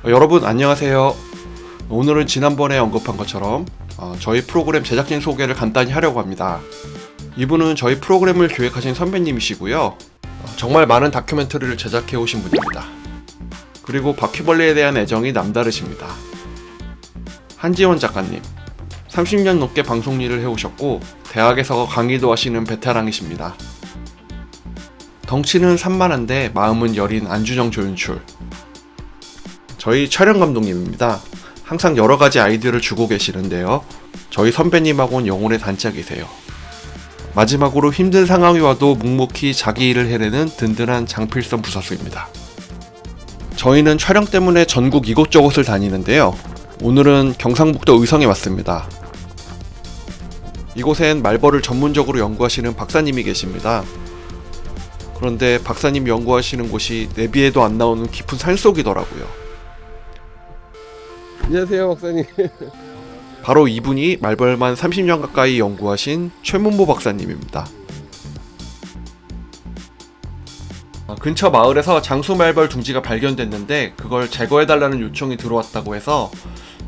여러분 안녕하세요. 오늘은 지난번에 언급한 것처럼 저희 프로그램 제작진 소개를 간단히 하려고 합니다. 이분은 저희 프로그램을 기획하신 선배님이시고요. 정말 많은 다큐멘터리를 제작해 오신 분입니다. 그리고 바퀴벌레에 대한 애정이 남다르십니다. 한지원 작가님, 30년 넘게 방송 일을 해오셨고 대학에서 강의도 하시는 베테랑이십니다. 덩치는 산만한데 마음은 여린 안준영 조연출. 저희 촬영 감독님입니다. 항상 여러가지 아이디어를 주고 계시는데요. 저희 선배님하고는 영혼의 단짝이세요. 마지막으로 힘든 상황이 와도 묵묵히 자기 일을 해내는 든든한 장필선 부사수입니다. 저희는 촬영 때문에 전국 이곳저곳을 다니는데요. 오늘은 경상북도 의성에 왔습니다. 이곳엔 말벌을 전문적으로 연구하시는 박사님이 계십니다. 그런데 박사님 연구하시는 곳이 내비에도 안 나오는 깊은 산속이더라고요. 안녕하세요, 박사님. 바로 이분이 말벌만 30년 가까이 연구하신 최문보 박사님입니다. 근처 마을에서 장수말벌 둥지가 발견됐는데 그걸 제거해달라는 요청이 들어왔다고 해서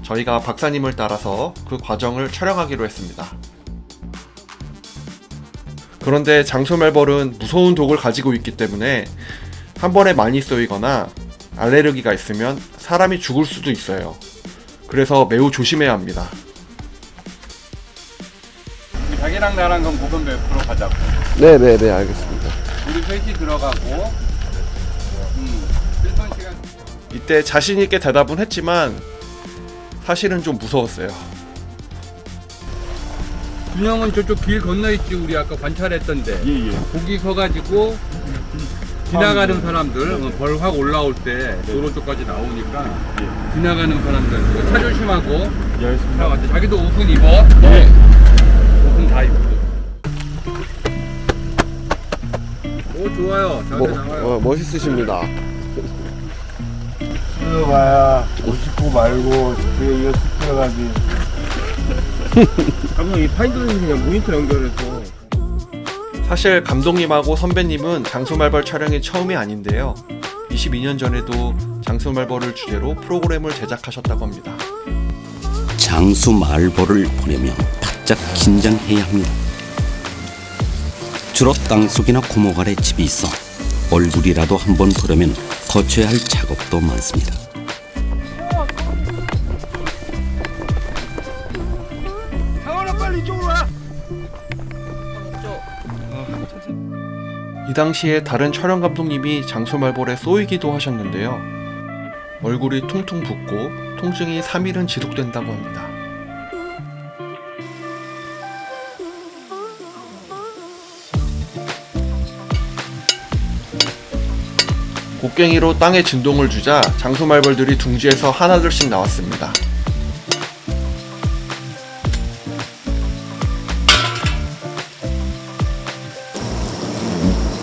저희가 박사님을 따라서 그 과정을 촬영하기로 했습니다. 그런데 장수말벌은 무서운 독을 가지고 있기 때문에 한 번에 많이 쏘이거나 알레르기가 있으면 사람이 죽을 수도 있어요. 그래서 매우 조심해야 합니다. 자기랑 나랑 그럼 고건 몇 프로 가자고. 네네네, 알겠습니다. 우리 셋이 들어가고 1분 시간. 이때 자신있게 대답은 했지만 사실은 좀 무서웠어요. 준영은 저쪽 길 건너 있지. 우리 아까 관찰했던데. 예예. 거기 서가지고 지나가는 사람들 벌 확 올라올 때 도로 쪽까지 나오니까 지나가는 사람들 차 조심하고. 예, 알겠습니다. 자기도 옷은 입어. 네. 옷은 다 입고. 오, 좋아요. 잘 나와요. 멋있으십니다. 들어봐야 59 말고 그게 이거 들어가지. 감독님, 이 파인더는 그냥 모니터 연결해서. 사실 감독님하고 선배님은 장수말벌 촬영이 처음이 아닌데요. 22년 전에도 장수말벌을 주제로 프로그램을 제작하셨다고 합니다. 장수 말벌을 보려면 바짝 긴장해야 합니다. 주로 땅속이나 고목 아래 집이 있어 얼굴이라도 한번 보려면 거쳐야 할 작업도 많습니다. 이 당시에 다른 촬영 감독님이 장수말벌에 쏘이기도 하셨는데요. 얼굴이 퉁퉁 붓고 통증이 3일은 지속된다고 합니다. 곡괭이로 땅에 진동을 주자 장수말벌들이 둥지에서 하나둘씩 나왔습니다.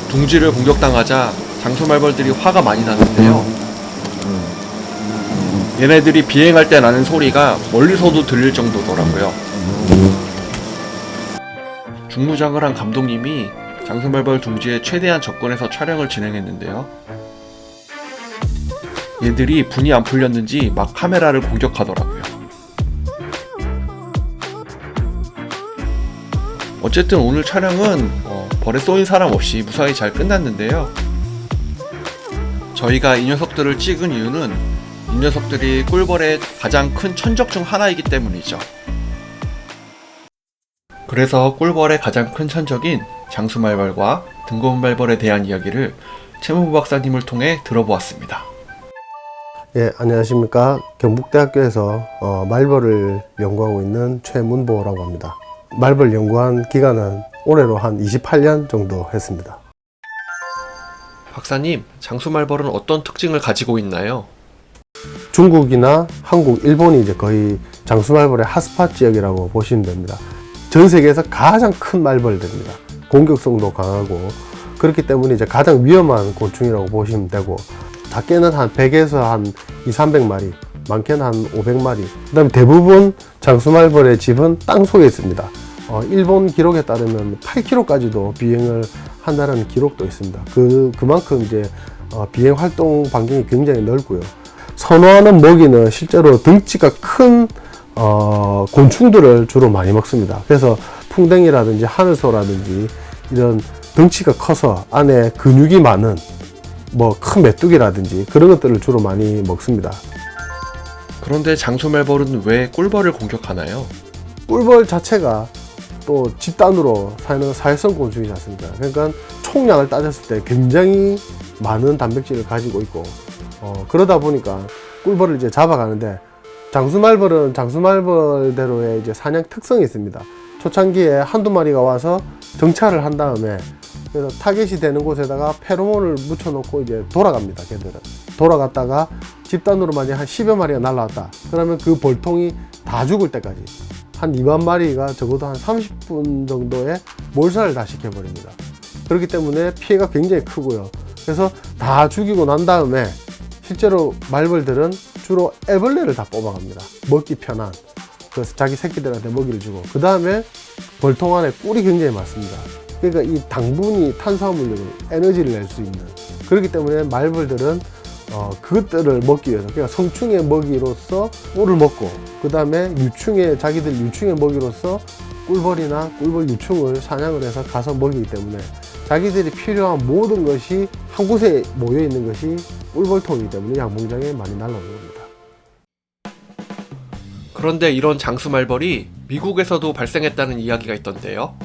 둥지를 공격당하자 장수말벌들이 화가 많이 나는데요. 얘네들이 비행할 때 나는 소리가 멀리서도 들릴 정도더라고요. 중무장을 한 감독님이 장수말벌 둥지에 최대한 접근해서 촬영을 진행했는데요. 얘들이 분이 안 풀렸는지 막 카메라를 공격하더라고요. 어쨌든 오늘 촬영은 벌에 쏘인 사람 없이 무사히 잘 끝났는데요. 저희가 이 녀석들을 찍은 이유는 이 녀석들이 꿀벌의 가장 큰 천적 중 하나이기 때문이죠. 그래서 꿀벌의 가장 큰 천적인 장수말벌과 등고운말벌에 대한 이야기를 최문보 박사님을 통해 들어보았습니다. 예, 안녕하십니까. 경북대학교에서 말벌을 연구하고 있는 최문보라고 합니다. 말벌 연구한 기간은 올해로 한 28년 정도 했습니다. 박사님, 장수말벌은 어떤 특징을 가지고 있나요? 중국이나 한국, 일본이 이제 거의 장수말벌의 핫스팟 지역이라고 보시면 됩니다. 전 세계에서 가장 큰 말벌들입니다. 공격성도 강하고 그렇기 때문에 이제 가장 위험한 곤충이라고 보시면 되고, 작게는 한 100에서 한 200~300마리, 많게는 한 500마리. 그 다음에 대부분 장수말벌의 집은 땅속에 있습니다. 일본 기록에 따르면 8km까지도 비행을 한다는 기록도 있습니다. 그만큼 이제 비행 활동 반경이 굉장히 넓고요. 선호하는 먹이는 실제로 덩치가 큰 곤충들을 주로 많이 먹습니다. 그래서 풍뎅이라든지 하늘소라든지 이런 덩치가 커서 안에 근육이 많은 뭐 큰 메뚜기라든지 그런 것들을 주로 많이 먹습니다. 그런데 장수말벌은 왜 꿀벌을 공격하나요? 꿀벌 자체가 또 집단으로 사는 사회성 곤충이지 않습니까? 그러니까 총량을 따졌을 때 굉장히 많은 단백질을 가지고 있고 그러다 보니까 꿀벌을 이제 잡아가는데, 장수말벌은 장수말벌대로의 이제 사냥 특성이 있습니다. 초창기에 한두 마리가 와서 정찰을 한 다음에 그래서 타겟이 되는 곳에다가 페로몬을 묻혀놓고 이제 돌아갑니다. 걔들은 돌아갔다가 집단으로 만약 한 10여 마리가 날라왔다 그러면 그 벌통이 다 죽을 때까지 한 2만 마리가 적어도 한 30분 정도의 몰살을 다 시켜버립니다. 그렇기 때문에 피해가 굉장히 크고요. 그래서 다 죽이고 난 다음에 실제로 말벌들은 주로 애벌레를 다 뽑아갑니다. 먹기 편한. 그래서 자기 새끼들한테 먹이를 주고, 그 다음에 벌통 안에 꿀이 굉장히 많습니다. 그러니까 이 당분이 탄수화물로 에너지를 낼 수 있는, 그렇기 때문에 말벌들은 그것들을 먹기 위해서, 그러니까 성충의 먹이로서 꿀을 먹고, 그 다음에 자기들 유충의 먹이로서 꿀벌이나 꿀벌 유충을 사냥을 해서 가서 먹이기 때문에 자기들이 필요한 모든 것이 한 곳에 모여 있는 것이 꿀벌통이기 때문에 양봉장에 많이 날라오는 겁니다. 그런데 이런 장수말벌이 미국에서도 발생했다는 이야기가 있던데요.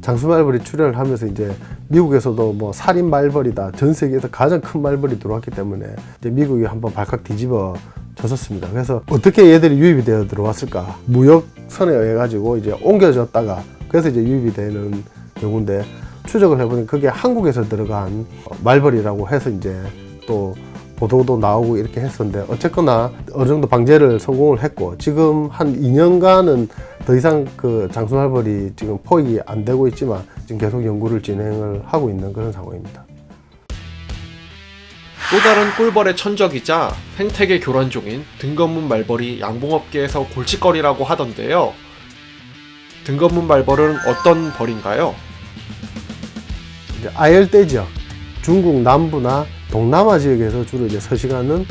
장수말벌이 출현을 하면서 이제 미국에서도 뭐 살인 말벌이다, 전 세계에서 가장 큰 말벌이 들어왔기 때문에 이제 미국이 한번 발칵 뒤집어 졌었습니다. 그래서 어떻게 얘들이 유입이 되어 들어왔을까? 무역선에 의해 가지고 이제 옮겨졌다가 그래서 이제 유입이 되는 경우인데, 추적을 해보니 그게 한국에서 들어간 말벌이라고 해서 이제 또 보도도 나오고 이렇게 했었는데, 어쨌거나 어느 정도 방제를 성공을 했고 지금 한 2년간은 더 이상 그 장수말벌이 지금 포획이 안 되고 있지만 지금 계속 연구를 진행을 하고 있는 그런 상황입니다. 또 다른 꿀벌의 천적이자 생태계 교란종인 등검문 말벌이 양봉업계에서 골칫거리라고 하던데요. 등검문 말벌은 어떤 벌인가요? 이제 아열대 지역, 중국 남부나 동남아 지역에서 주로 이제 서식하는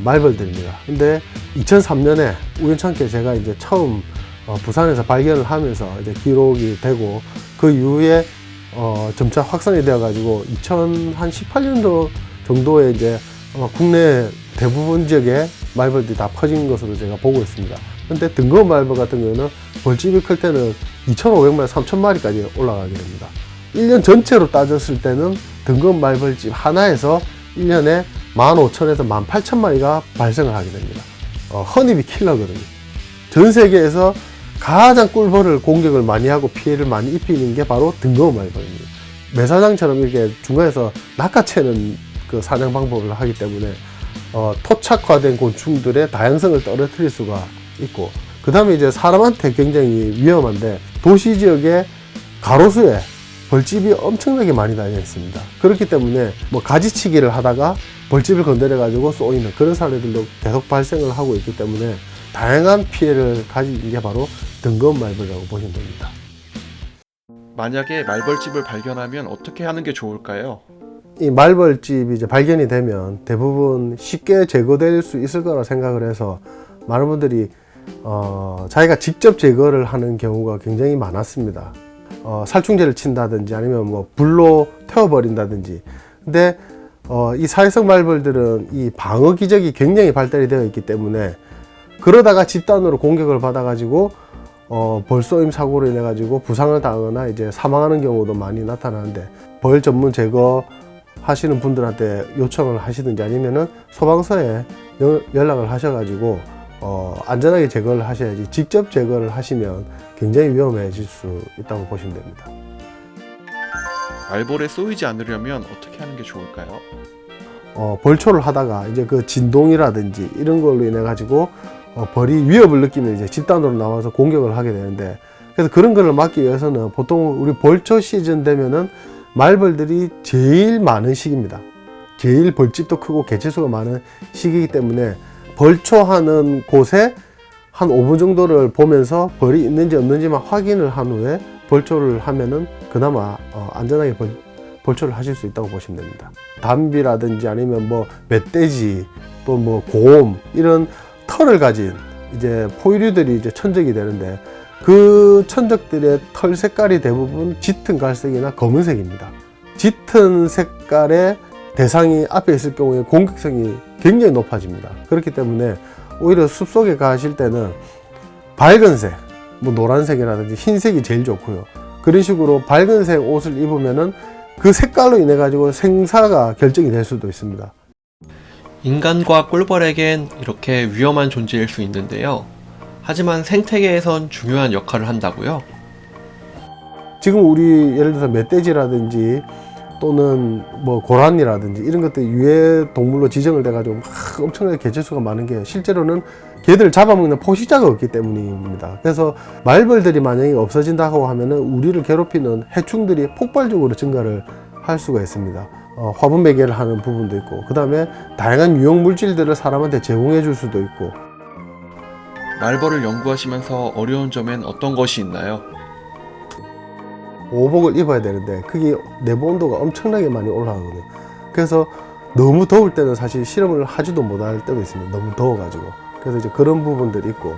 말벌들입니다. 근데 2003년에 우연찮게 제가 이제 처음 부산에서 발견을 하면서 이제 기록이 되고, 그 이후에 점차 확산이 되어 가지고 2018년도 정도에 이제 국내 대부분 지역에 말벌들이 다 퍼진 것으로 제가 보고 있습니다. 근데 등검 말벌 같은 경우는 벌집이 클 때는 2,500마리, 3,000마리까지 올라가게 됩니다. 1년 전체로 따졌을 때는 등검 말벌집 하나에서 1년에 15,000에서 18,000마리가 발생을 하게 됩니다. 허니비 킬러거든요. 전 세계에서 가장 꿀벌을 공격을 많이 하고 피해를 많이 입히는 게 바로 등검 말벌입니다. 매사장처럼 이렇게 중간에서 낚아채는 그 사냥 방법을 하기 때문에 토착화된 곤충들의 다양성을 떨어뜨릴 수가 있고, 그 다음에 이제 사람한테 굉장히 위험한데, 도시 지역에 가로수에 벌집이 엄청나게 많이 달려 있습니다. 그렇기 때문에 뭐 가지치기를 하다가 벌집을 건드려 가지고 쏘이는 그런 사례들도 계속 발생을 하고 있기 때문에 다양한 피해를 가진 게 바로 등검 말벌이라고 보시면 됩니다. 만약에 말벌집을 발견하면 어떻게 하는 게 좋을까요? 이 말벌집이 이제 발견이 되면 대부분 쉽게 제거될 수 있을 거라 생각을 해서 많은 분들이 자기가 직접 제거를 하는 경우가 굉장히 많았습니다. 살충제를 친다든지 아니면 뭐 불로 태워버린다든지. 근데 이 사회성 말벌들은 이 방어 기적이 굉장히 발달이 되어 있기 때문에 그러다가 집단으로 공격을 받아가지고 벌쏘임 사고로 인해 가지고 부상을 당하거나 이제 사망하는 경우도 많이 나타나는데, 벌 전문 제거 하시는 분들한테 요청을 하시든지 아니면은 소방서에 연락을 하셔가지고 안전하게 제거를 하셔야지, 직접 제거를 하시면 굉장히 위험해질 수 있다고 보시면 됩니다. 말벌에 쏘이지 않으려면 어떻게 하는 게 좋을까요? 벌초를 하다가 이제 그 진동이라든지 이런 걸로 인해 가지고 벌이 위협을 느끼면 이제 집단으로 나와서 공격을 하게 되는데, 그래서 그런 거를 막기 위해서는 보통 우리 벌초 시즌 되면은 말벌들이 제일 많은 시기입니다. 제일 벌집도 크고 개체수가 많은 시기이기 때문에 벌초하는 곳에 한 5분 정도를 보면서 벌이 있는지 없는지만 확인을 한 후에 벌초를 하면은 그나마 안전하게 벌초를 하실 수 있다고 보시면 됩니다. 담비라든지 아니면 뭐 멧돼지 또 뭐 곰 이런 털을 가진 이제 포유류들이 이제 천적이 되는데 그 천적들의 털 색깔이 대부분 짙은 갈색이나 검은색입니다. 짙은 색깔의 대상이 앞에 있을 경우에 공격성이 굉장히 높아집니다. 그렇기 때문에 오히려 숲속에 가실 때는 밝은 색, 뭐 노란색이라든지 흰색이 제일 좋고요. 그런 식으로 밝은색 옷을 입으면은 그 색깔로 인해 가지고 생사가 결정이 될 수도 있습니다. 인간과 꿀벌에겐 이렇게 위험한 존재일 수 있는데요. 하지만 생태계에선 중요한 역할을 한다고요? 지금 우리 예를 들어서 멧돼지라든지 또는 뭐 고라니라든지 이런 것들이 유해 동물로 지정을 돼 가지고 막 엄청나게 개체수가 많은 게 실제로는 걔들을 잡아먹는 포식자가 없기 때문입니다. 그래서 말벌들이 만약에 없어진다고 하면은 우리를 괴롭히는 해충들이 폭발적으로 증가를 할 수가 있습니다. 화분 매개를 하는 부분도 있고, 그 다음에 다양한 유용 물질들을 사람한테 제공해 줄 수도 있고. 말벌을 연구하시면서 어려운 점엔 어떤 것이 있나요? 오복을 입어야 되는데 그게 내부 온도가 엄청나게 많이 올라가거든요. 그래서 너무 더울 때는 사실 실험을 하지도 못할 때도 있습니다. 너무 더워가지고. 그래서 이제 그런 부분들이 있고,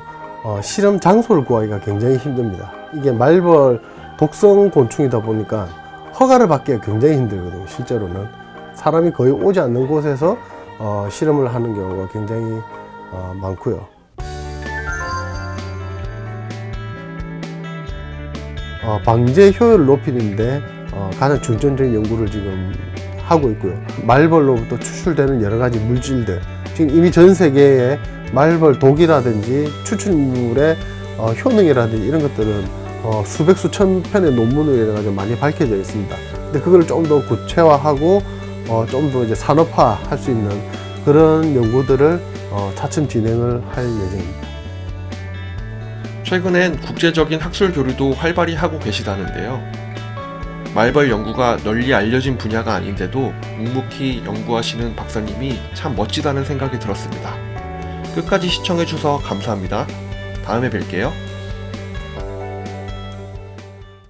실험 장소를 구하기가 굉장히 힘듭니다. 이게 말벌 독성 곤충이다 보니까 허가를 받기가 굉장히 힘들거든요. 실제로는 사람이 거의 오지 않는 곳에서 실험을 하는 경우가 굉장히 많고요. 방제 효율을 높이는데 가장 중점적인 연구를 지금 하고 있고요. 말벌로부터 추출되는 여러 가지 물질들, 지금 이미 전 세계에 말벌 독이라든지 추출물의 효능이라든지 이런 것들은 수백 수천 편의 논문을 이래가지고 많이 밝혀져 있습니다. 근데 그걸 좀 더 구체화하고 좀 더 이제 산업화 할 수 있는 그런 연구들을 차츰 진행을 할 예정입니다. 최근엔 국제적인 학술 교류도 활발히 하고 계시다는데요. 말벌 연구가 널리 알려진 분야가 아닌데도 묵묵히 연구하시는 박사님이 참 멋지다는 생각이 들었습니다. 끝까지 시청해주셔서 감사합니다. 다음에 뵐게요.